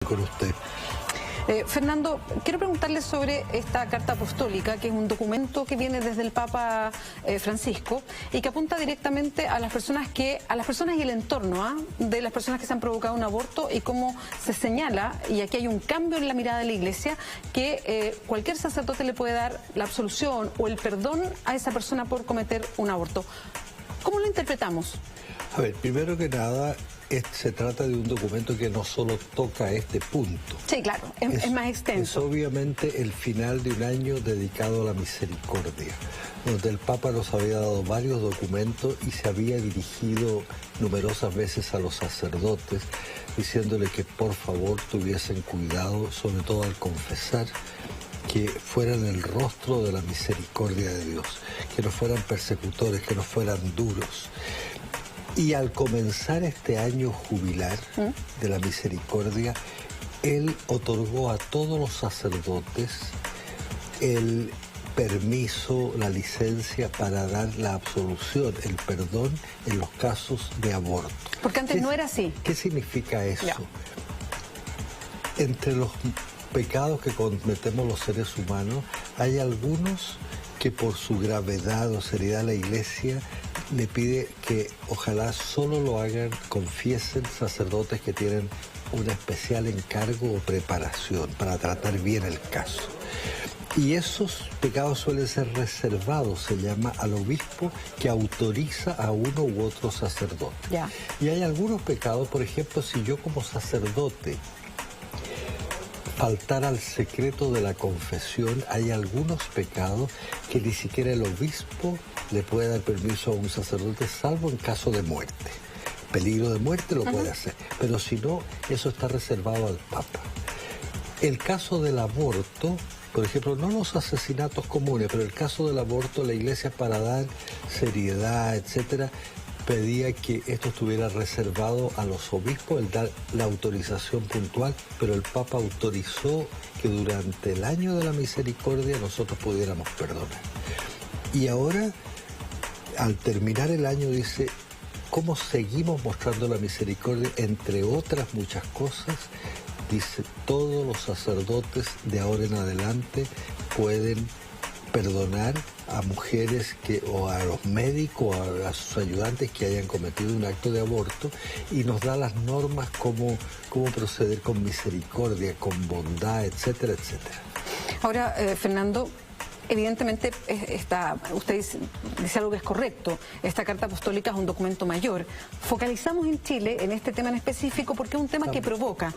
con usted. Fernando, quiero preguntarle sobre esta carta apostólica, que es un documento que viene desde el Papa Francisco y que apunta directamente a las personas y el entorno de las personas que se han provocado un aborto, y cómo se señala, y aquí hay un cambio en la mirada de la Iglesia, que cualquier sacerdote le puede dar la absolución o el perdón a esa persona por cometer un aborto. ¿Cómo lo interpretamos? A ver, primero que nada, se trata de un documento que no solo toca este punto. Sí, claro, es más extenso. Es obviamente el final de un año dedicado a la misericordia, donde el Papa nos había dado varios documentos y se había dirigido numerosas veces a los sacerdotes, diciéndole que por favor tuviesen cuidado, sobre todo al confesar, que fueran el rostro de la misericordia de Dios, que no fueran persecutores, que no fueran duros. Y al comenzar este año jubilar de la misericordia, él otorgó a todos los sacerdotes el permiso, la licencia para dar la absolución, el perdón en los casos de aborto. Porque antes no era así. ¿Qué significa eso? Ya. Entre los pecados que cometemos los seres humanos, hay algunos que por su gravedad o seriedad la Iglesia le pide que ojalá solo lo hagan, confiesen sacerdotes que tienen un especial encargo o preparación para tratar bien el caso. Y esos pecados suelen ser reservados, se llama al obispo que autoriza a uno u otro sacerdote. Ya. Y hay algunos pecados, por ejemplo, si yo como sacerdote faltar al secreto de la confesión, hay algunos pecados que ni siquiera el obispo le puede dar permiso a un sacerdote, salvo en caso de muerte. Peligro de muerte lo puede hacer, pero si no, eso está reservado al Papa. El caso del aborto, por ejemplo, no los asesinatos comunes, pero el caso del aborto, la Iglesia, para dar seriedad, etcétera, pedía que esto estuviera reservado a los obispos, el dar la autorización puntual, pero el Papa autorizó que durante el año de la misericordia nosotros pudiéramos perdonar. Y ahora, al terminar el año, dice, ¿cómo seguimos mostrando la misericordia? Entre otras muchas cosas, dice, todos los sacerdotes de ahora en adelante pueden perdonar a mujeres o a los médicos o a sus ayudantes que hayan cometido un acto de aborto, y nos da las normas cómo proceder con misericordia, con bondad, etcétera, etcétera. Ahora, Fernando, evidentemente usted dice algo que es correcto. Esta carta apostólica es un documento mayor. Focalizamos en Chile en este tema en específico porque es un tema que provoca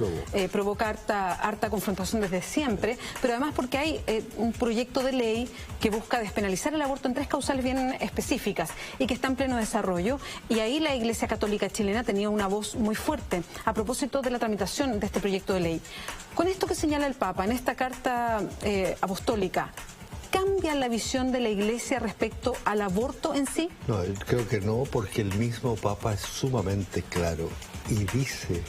harta confrontación desde siempre, pero además porque hay un proyecto de ley que busca despenalizar el aborto en 3 causales bien específicas y que está en pleno desarrollo, y ahí la Iglesia Católica chilena tenía una voz muy fuerte a propósito de la tramitación de este proyecto de ley. Con esto que señala el Papa en esta carta apostólica, ¿cambia la visión de la Iglesia respecto al aborto en sí? No, creo que no, porque el mismo Papa es sumamente claro y dice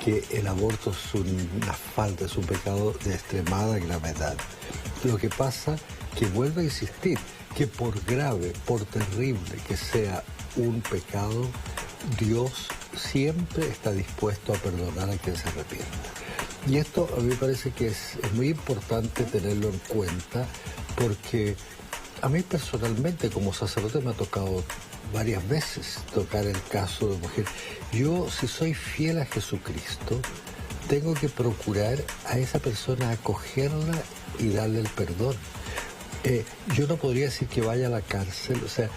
que el aborto es una falta, es un pecado de extremada gravedad. Lo que pasa que vuelve a insistir que por grave, por terrible que sea un pecado, Dios siempre está dispuesto a perdonar a quien se arrepienta. Y esto a mí me parece que es muy importante tenerlo en cuenta, porque a mí personalmente como sacerdote me ha tocado varias veces tocar el caso de mujer. Yo, si soy fiel a Jesucristo, tengo que procurar a esa persona acogerla y darle el perdón. Yo no podría decir que vaya a la cárcel, o sea,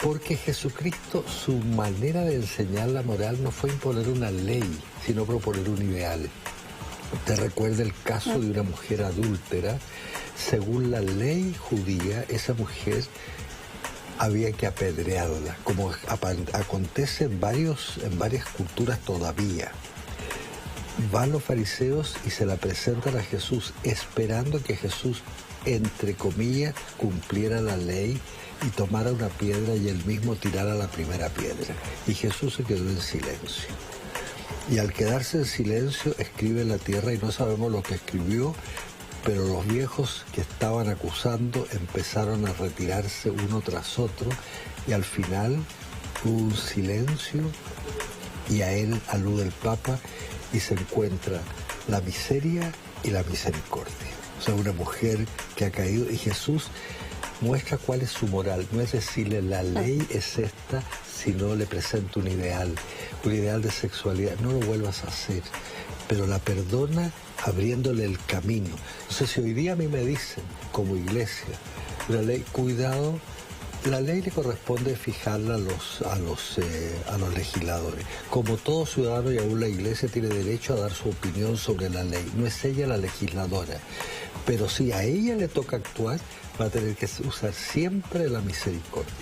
porque Jesucristo, su manera de enseñar la moral no fue imponer una ley, sino proponer un ideal. Te recuerda el caso de una mujer adúltera. Según la ley judía, esa mujer había que apedrearla, como acontece en varias culturas todavía. Van los fariseos y se la presentan a Jesús, esperando que Jesús, entre comillas, cumpliera la ley y tomara una piedra y él mismo tirara la primera piedra. Y Jesús se quedó en silencio. Y al quedarse en silencio, escribe en la tierra, y no sabemos lo que escribió, pero los viejos que estaban acusando empezaron a retirarse uno tras otro, y al final hubo un silencio, y a él alude el Papa y se encuentra la miseria y la misericordia. O sea, una mujer que ha caído, y Jesús muestra cuál es su moral. No es decirle la ley es esta, sino le presenta un ideal de sexualidad. No lo vuelvas a hacer, pero la perdona abriéndole el camino. Entonces, si hoy día a mí me dicen, como iglesia, la ley, cuidado, la ley le corresponde fijarla a los legisladores. Como todo ciudadano y aún la iglesia tiene derecho a dar su opinión sobre la ley. No es ella la legisladora. Pero si a ella le toca actuar, va a tener que usar siempre la misericordia.